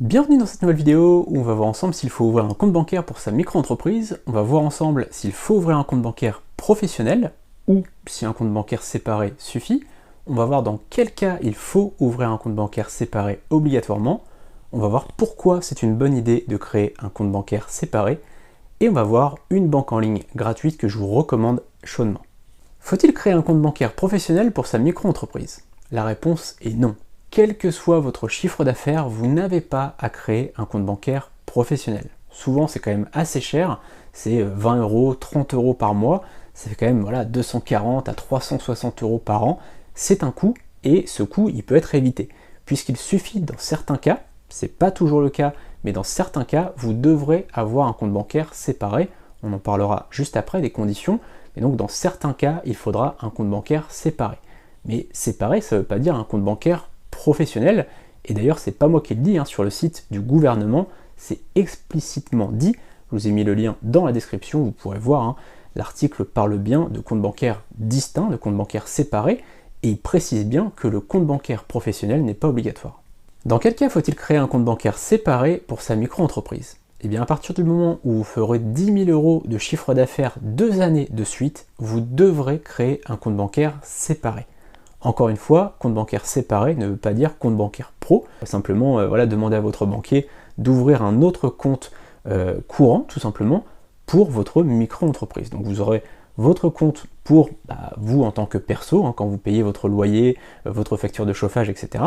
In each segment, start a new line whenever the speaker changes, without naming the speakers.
Bienvenue dans cette nouvelle vidéo où on va voir ensemble s'il faut ouvrir un compte bancaire pour sa micro-entreprise, on va voir ensemble s'il faut ouvrir un compte bancaire professionnel ou si un compte bancaire séparé suffit, on va voir dans quel cas il faut ouvrir un compte bancaire séparé obligatoirement, on va voir pourquoi c'est une bonne idée de créer un compte bancaire séparé et on va voir une banque en ligne gratuite que je vous recommande chaudement. Faut-il créer un compte bancaire professionnel pour sa micro-entreprise? La réponse est non. Quel que soit votre chiffre d'affaires, vous n'avez pas à créer un compte bancaire professionnel. Souvent, c'est quand même assez cher, c'est 20 euros, 30 euros par mois, ça fait quand même 240 à 360 euros par an. C'est un coût et ce coût, il peut être évité, puisqu'il suffit dans certains cas, c'est pas toujours le cas, mais dans certains cas, vous devrez avoir un compte bancaire séparé. On en parlera juste après des conditions, mais donc dans certains cas, il faudra un compte bancaire séparé. Mais séparé, ça ne veut pas dire un compte bancaire professionnel, et d'ailleurs c'est pas moi qui le dis, sur le site du gouvernement, c'est explicitement dit, je vous ai mis le lien dans la description, vous pourrez voir, l'article parle bien de compte bancaire distinct, de compte bancaire séparé, et il précise bien que le compte bancaire professionnel n'est pas obligatoire. Dans quel cas faut-il créer un compte bancaire séparé pour sa micro-entreprise? Eh bien à partir du moment où vous ferez 10 000 euros de chiffre d'affaires 2 années de suite, vous devrez créer un compte bancaire séparé. Encore une fois, compte bancaire séparé ne veut pas dire compte bancaire pro. Simplement, demandez à votre banquier d'ouvrir un autre compte courant, tout simplement, pour votre micro-entreprise. Donc vous aurez votre compte pour vous en tant que perso, quand vous payez votre loyer, votre facture de chauffage, etc.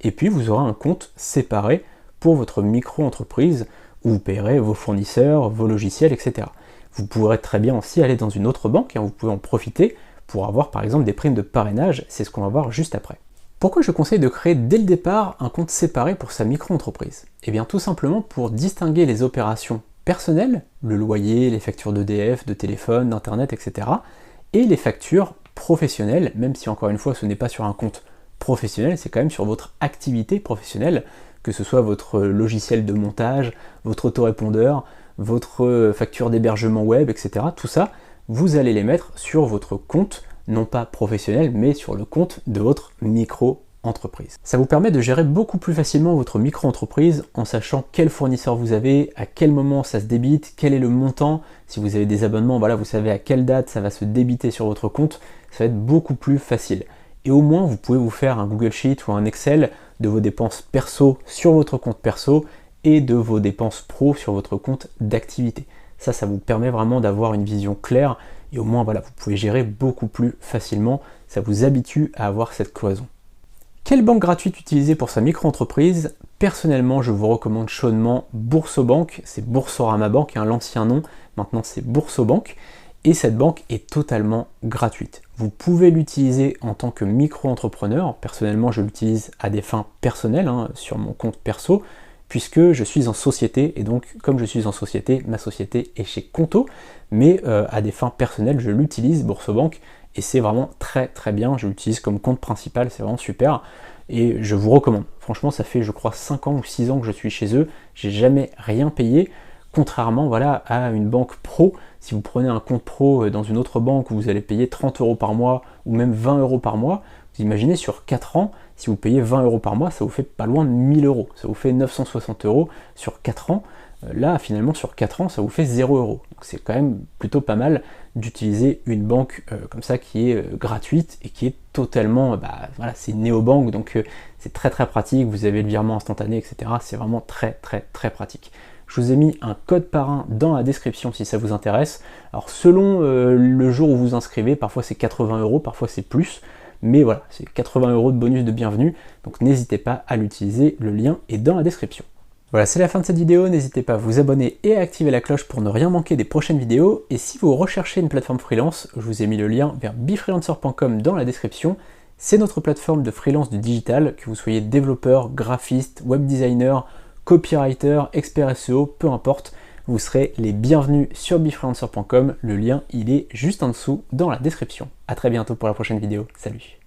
Et puis vous aurez un compte séparé pour votre micro-entreprise où vous payerez vos fournisseurs, vos logiciels, etc. Vous pourrez très bien aussi aller dans une autre banque, vous pouvez en profiter pour avoir par exemple des primes de parrainage, c'est ce qu'on va voir juste après. Pourquoi je conseille de créer dès le départ un compte séparé pour sa micro-entreprise? Eh bien tout simplement pour distinguer les opérations personnelles, le loyer, les factures d'EDF, de téléphone, d'internet, etc. et les factures professionnelles, même si encore une fois ce n'est pas sur un compte professionnel, c'est quand même sur votre activité professionnelle, que ce soit votre logiciel de montage, votre autorépondeur, votre facture d'hébergement web, etc. Tout ça, vous allez les mettre sur votre compte, non pas professionnel, mais sur le compte de votre micro-entreprise. Ça vous permet de gérer beaucoup plus facilement votre micro-entreprise en sachant quel fournisseur vous avez, à quel moment ça se débite, quel est le montant. Si vous avez des abonnements, vous savez à quelle date ça va se débiter sur votre compte, ça va être beaucoup plus facile. Et au moins, vous pouvez vous faire un Google Sheet ou un Excel de vos dépenses perso sur votre compte perso et de vos dépenses pro sur votre compte d'activité. Ça vous permet vraiment d'avoir une vision claire et au moins vous pouvez gérer beaucoup plus facilement, ça vous habitue à avoir cette cloison. Quelle banque gratuite utiliser pour sa micro-entreprise? Personnellement, je vous recommande chaudement Boursobank, c'est Boursorama Bank, l'ancien nom, maintenant c'est Boursobank, et cette banque est totalement gratuite. Vous pouvez l'utiliser en tant que micro-entrepreneur, personnellement je l'utilise à des fins personnelles, sur mon compte perso, puisque je suis en société, et donc comme je suis en société, ma société est chez Conto, mais à des fins personnelles, je l'utilise, Boursobank, et c'est vraiment très très bien, je l'utilise comme compte principal, c'est vraiment super, et je vous recommande. Franchement, ça fait je crois 5 ans ou 6 ans que je suis chez eux, j'ai jamais rien payé, contrairement à une banque pro. Si vous prenez un compte pro dans une autre banque où vous allez payer 30 euros par mois, ou même 20 euros par mois, vous imaginez sur 4 ans, si vous payez 20 euros par mois, ça vous fait pas loin de 1000 euros. Ça vous fait 960 euros sur 4 ans. Là, finalement, sur 4 ans, ça vous fait 0 euros. Donc c'est quand même plutôt pas mal d'utiliser une banque comme ça qui est gratuite et qui est totalement, c'est une néobanque, donc c'est très très pratique. Vous avez le virement instantané, etc. C'est vraiment très très très pratique. Je vous ai mis un code parrain dans la description si ça vous intéresse. Alors selon le jour où vous inscrivez, parfois c'est 80 euros, parfois c'est plus. Mais voilà, c'est 80 euros de bonus de bienvenue, donc n'hésitez pas à l'utiliser, le lien est dans la description. Voilà, c'est la fin de cette vidéo, n'hésitez pas à vous abonner et à activer la cloche pour ne rien manquer des prochaines vidéos, et si vous recherchez une plateforme freelance, je vous ai mis le lien vers befreelancer.com dans la description. C'est notre plateforme de freelance du digital, que vous soyez développeur, graphiste, web designer, copywriter, expert SEO, peu importe, vous serez les bienvenus sur befreelancer.com, le lien il est juste en dessous dans la description. A très bientôt pour la prochaine vidéo, salut.